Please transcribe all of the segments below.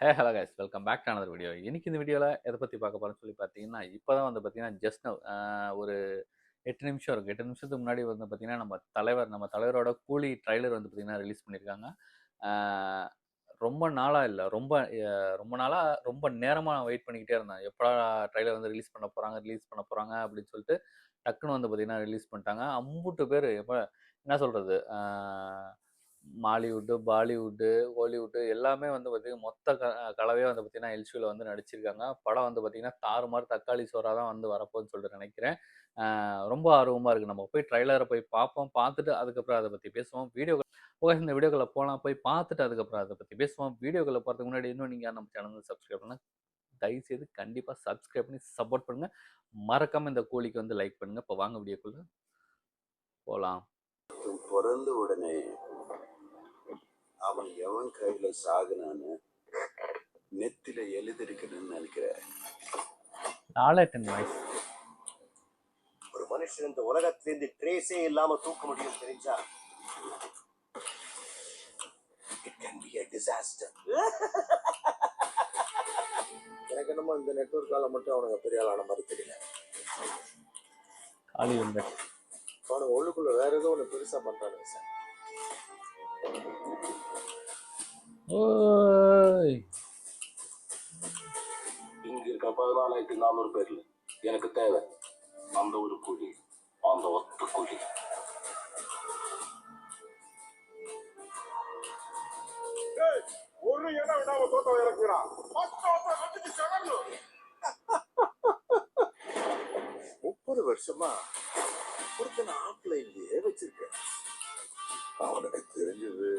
Hello guys, welcome back to another video. இன்னைக்கு இந்த வீடியோவில் எதை பற்றி பார்க்க போகிறோம்னு சொல்லி பார்த்தீங்கன்னா, இப்போ தான் வந்து பார்த்தீங்கன்னா ஜஸ்ட் நவ் ஒரு 8 நிமிஷம் இருக்குது. 8 நிமிஷத்துக்கு முன்னாடி வந்து பார்த்தீங்கன்னா நம்ம தலைவரோட கூலி ட்ரைலர் வந்து பார்த்தீங்கன்னா ரிலீஸ் பண்ணியிருக்காங்க. ஆஹ் ரொம்ப நாளாக இல்லை, ரொம்ப நாளாக ரொம்ப நேரமாக வெயிட் பண்ணிக்கிட்டே இருந்தேன். எப்படா ட்ரைலர் வந்து ரிலீஸ் பண்ண போகிறாங்க அப்படின்னு சொல்லிட்டு டக்குன்னு வந்து பார்த்தீங்கன்னா ரிலீஸ் பண்ணிட்டாங்க. அம்புட்டு பேர் எப்போ என்ன சொல்கிறது, மாலிவுட்டு, பாலிவுட்டு, ஹாலிவுட்டு எல்லாமே வந்து பார்த்தீங்கன்னா மொத்த கலவையா வந்து பார்த்தீங்கன்னா எல்சியூல வந்து நடிச்சிருக்காங்க. படம் வந்து பார்த்தீங்கன்னா தாறுமாறு தக்காளி சோறா தான் வந்து வரப்போகுதுன்னு சொல்லிட்டு நினைக்கிறேன். ரொம்ப ஆர்வமா இருக்கு. நம்ம போய் ட்ரைலரை போய் பார்ப்போம். பார்த்துட்டு அதுக்கப்புறம் அத பத்தி பேசுவோம். ஓகே, இந்த வீடியோக்குள்ள போலாம். போய் பார்த்துட்டு அதுக்கப்புறம் அத பத்தி பேசுவோம். வீடியோக்குள்ள போறதுக்கு முன்னாடி இன்னும் நீங்க நம்ம சேனலை சப்ஸ்கிரைப் பண்ணா தயவுசெய்து கண்டிப்பா சப்ஸ்கிரைப் பண்ணி சப்போர்ட் பண்ணுங்க. மறக்காம இந்த கோழிக்கு வந்து லைக் பண்ணுங்க. இப்போ வாங்க வீடியோக்குள்ள போலாம். பிறந்த உடனே அவன் எவன் கையில சாகுனான்னு நெத்தில எழுதிருக்கணும்னு நினைக்கிறேன். ஒரு மனுஷன் இந்த உலகத்திலிருந்து ட்ரேஸே இல்லாம தூக்க முடியும் தெரிஞ்சா it can be a disaster. எனக்கு என்னமோ இந்த நெட்வொர்க்கால மட்டும் அவனுங்க பெரிய ஆளான மாதிரி தெரியல. அவனுக்கு உள்ளுக்குள்ள வேற ஏதோ ஒண்ணு பெருசா பண்றானுங்க சார். இங்க இருக்க 14,400 பேர்ல எனக்கு தேவை அந்த ஒரு குழி, அந்த ஒத்த குழி. ஒரு இடம் விடாம தோட்டம் இறக்குறான். 30 வருஷமா ஒருத்தனை ஆஃப்லைன்லயே வச்சிருக்கேன். அவனுக்கு தெரிஞ்சது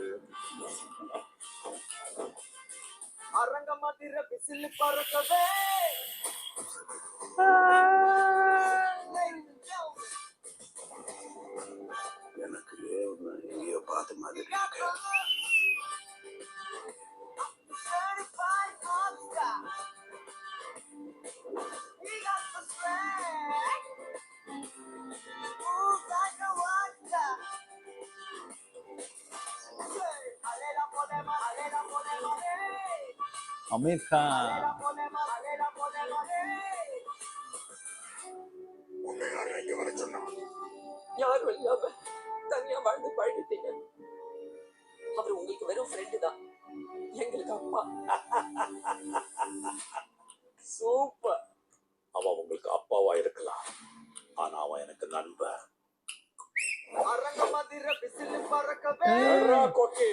அரங்க மாதிரி பிசில் பறக்கவே. எனக்கு எங்கேயோ பார்த்த மாதிரி இருக்கு. அமீர் கான் உன்னை யாரும் இங்க வர சொன்னா? யாரும் இல்லாம தனியா வாழ்ந்து பழகிட்டீங்க. அவர் உங்களுக்கு வெறும் ஃப்ரெண்டு தான், எங்களுக்கு அப்பா. சூப்பர். அவன் உங்களுக்கு அப்பாவா இருக்கலாம், ஆனா அவன் எனக்கு நண்பன். அரங்க மாதிரி பிசில் பறக்கவே. கொக்கி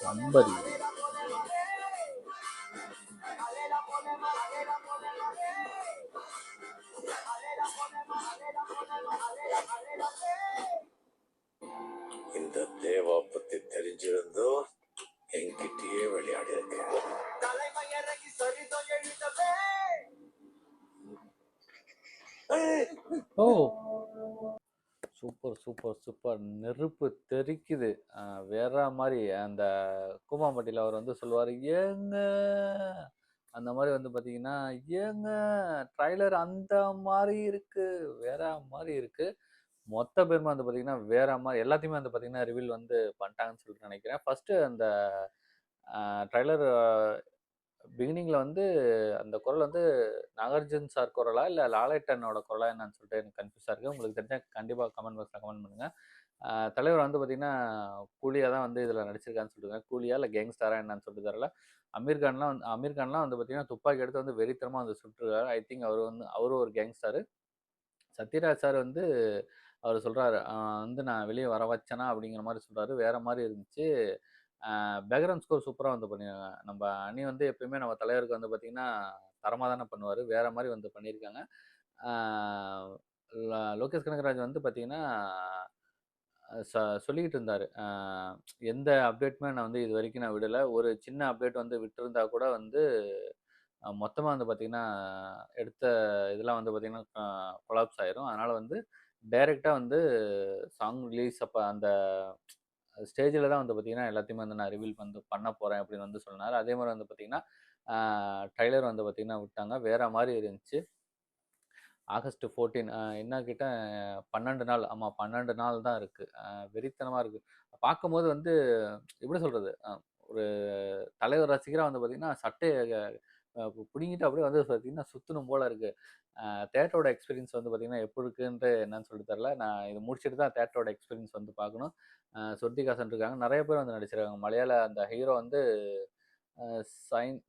நம்பரி இந்த தேவா பத்தி தெரிஞ்சிருந்தோ என்கிட்டயே விளையாடி இருக்க. ஓ சூப்பர் சூப்பர் சூப்பர். நெருப்பு தெறிக்குது. வேற மாதிரி அந்த கூமாம்பட்டியில் அவர் வந்து சொல்லுவார், ஏங்க அந்த மாதிரி வந்து பார்த்தீங்கன்னா, ஏங்க ட்ரைலர் அந்த மாதிரி இருக்கு, வேற மாதிரி இருக்கு. மொத்த பேருமே வந்து பார்த்தீங்கன்னா வேற மாதிரி எல்லாத்தையுமே வந்து பார்த்தீங்கன்னா ரிவீல் வந்து பண்ணிட்டாங்கன்னு சொல்லிட்டு நினைக்கிறேன். ஃபர்ஸ்ட் அந்த ட்ரைலர் பிகினிங்ல வந்து அந்த குரல் வந்து நாகார்ஜுன் சார் குரலா இல்லை லாலேட்டனோட குரலா என்னன்னு சொல்லிட்டு எனக்கு கன்ஃபியூஸாக இருக்குது. உங்களுக்கு தெரிஞ்சால் கண்டிப்பாக கமெண்ட் பாக்ஸில் கமெண்ட் பண்ணுங்கள். தலைவர் வந்து பார்த்தீங்கன்னா கூலியாக தான் வந்து இதில் நடிச்சிருக்கான்னு சொல்லியிருக்காங்க. கூலியா இல்லை கேங்ஸ்டாரா என்னன்னு சொல்லிட்டு தரல. அமீர் கான்லாம் வந்து பார்த்தீங்கன்னா துப்பாக்கி எடுத்து வந்து வெறித்தனமாக வந்து சுட்டுருக்காரு. ஐ திங்க் அவரும் ஒரு கேங்ஸ்டாரு. சத்யராஜ் சார் வந்து அவர் சொல்கிறாரு, வந்து நான் வெளியே வர வச்சேனா அப்படிங்கிற மாதிரி சொல்கிறாரு. வேற மாதிரி இருந்துச்சு. பேக்ரவுண்ட் ஸ்கோர் சூப்பராக வந்து பண்ணியிருக்காங்க. நம்ம அணி வந்து எப்பயுமே நம்ம தலைவருக்கு வந்து பார்த்திங்கன்னா தரமாக தானே பண்ணுவார். வேற மாதிரி வந்து பண்ணியிருக்காங்க. லோகேஷ் கனகராஜ் வந்து பார்த்திங்கன்னா சொல்லிக்கிட்டு இருந்தாரு. எந்த அப்டேட்டுமே நான் வந்து இதுவரைக்கும் நான் விடல. ஒரு சின்ன அப்டேட் வந்து விட்டிருந்தா கூட வந்து மொத்தமா வந்து பார்த்தீங்கன்னா, எடுத்த இதெல்லாம் வந்து பார்த்தீங்கன்னா, கொலாப்ஸ் ஆயிரும். அதனால வந்து டைரக்ட்டா வந்து சாங் ரிலீஸ் அப்ப அந்த ஸ்டேஜ்ல தான் வந்து பார்த்தீங்கன்னா, எல்லாத்தையுமே வந்து நான் ரிவீல் வந்து பண்ண போறேன் அப்படின்னு வந்து சொன்னாரு. அதே மாரி வந்து பார்த்தீங்கன்னா, ட்ரெய்லர் வந்து பார்த்தீங்கன்னா விட்டாங்க. வேற மாரி இருந்துச்சு. ஆகஸ்ட் 14 என்ன கேட்டா 12 நாள். ஆமா 12 நாள் தான் இருக்கு. வெறித்தனமா இருக்கு. பார்க்கும்போது வந்து எப்படி சொல்றது? ஒரு தலைவர் ரசிகரா வந்து பார்த்தீங்கன்னா, சட்டைய புடுங்கிட்டு அப்படியே வந்து பார்த்தீங்கன்னா, சுத்தணும் போல இருக்கு. தியேட்டரோட எக்ஸ்பீரியன்ஸ் வந்து பார்த்தீங்கன்னா, எப்படி இருக்குன்ட்டு என்னன்னு சொல்லித் தெரியல. நான் இத முடிச்சுட்டு தான் தியேட்டரோட எக்ஸ்பீரியன்ஸ் வந்து பார்க்கணும். ஸ்ருதிஹாசன் இருக்காங்க. நெறைய பேர் வந்து நடிச்சிருக்காங்க. மலையாள அந்த ஹீரோ வந்து அ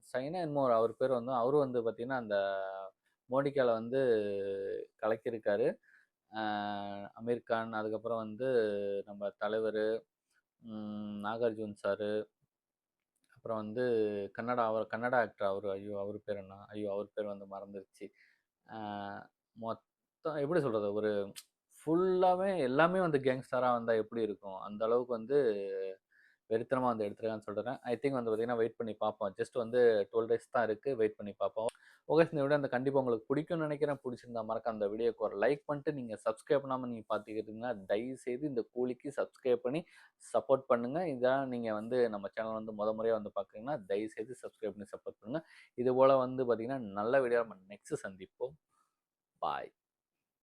சைனா என்னமோ அவர் பேர் வந்து அவரும் வந்து பார்த்தீங்கன்னா, அந்த மோனிகால வந்து கலக்கியிருக்காரு. அ அமீர் கான், அதுக்கப்புறம் வந்து நம்ம தலைவரு, நாகார்ஜுன் சாரு, அப்புறம் வந்து கன்னடா ஆக்டர் அவரு. ஐயோ! அவரு பேர் என்ன? ஐயோ! அவர் பேர் வந்து மறந்துருச்சு. அ மொத்தம் எப்படி சொல்றது? ஒரு ஃபுல்லாவே எல்லாமே வந்து கேங்ஸ்டரா வந்தா எப்படி இருக்கும்? அந்த அளவுக்கு வந்து வெறித்தனமா வந்து எடுத்துருக்காங்கன்னு சொல்றேன். ஐ திங்க் வந்து பார்த்தீங்கன்னா, வெயிட் பண்ணி பார்ப்போம். ஜஸ்ட் வந்து 12 டேஸ் தான் இருக்கு. வெயிட் பண்ணி பார்ப்போம். ஓகே, இந்த வீடியோ வந்து கண்டிப்பா உங்களுக்கு பிடிக்கும்னு நினைக்கிறேன். பிடிச்சிருந்தா மறக்காம அந்த வீடியோக்கு ஒரு லைக் பண்ணிட்டு, நீங்க சப்ஸ்கிரைப் பண்ணாம நீங்க பார்த்துக்கிட்டீங்கன்னா, தயவுசெய்து இந்த கூலிக்கு சப்ஸ்கிரைப் பண்ணி சப்போர்ட் பண்ணுங்க. இதான் நீங்க வந்து நம்ம சேனல் வந்து முறையா வந்து பார்க்குறீங்கன்னா, தயவுசெய்து சப்ஸ்கிரைப் பண்ணி சப்போர்ட் பண்ணுங்க. இதுபோல வந்து பார்த்தீங்கன்னா, நல்ல வீடியோல நம்ம நெக்ஸ்ட் சந்திப்போம். பாய்.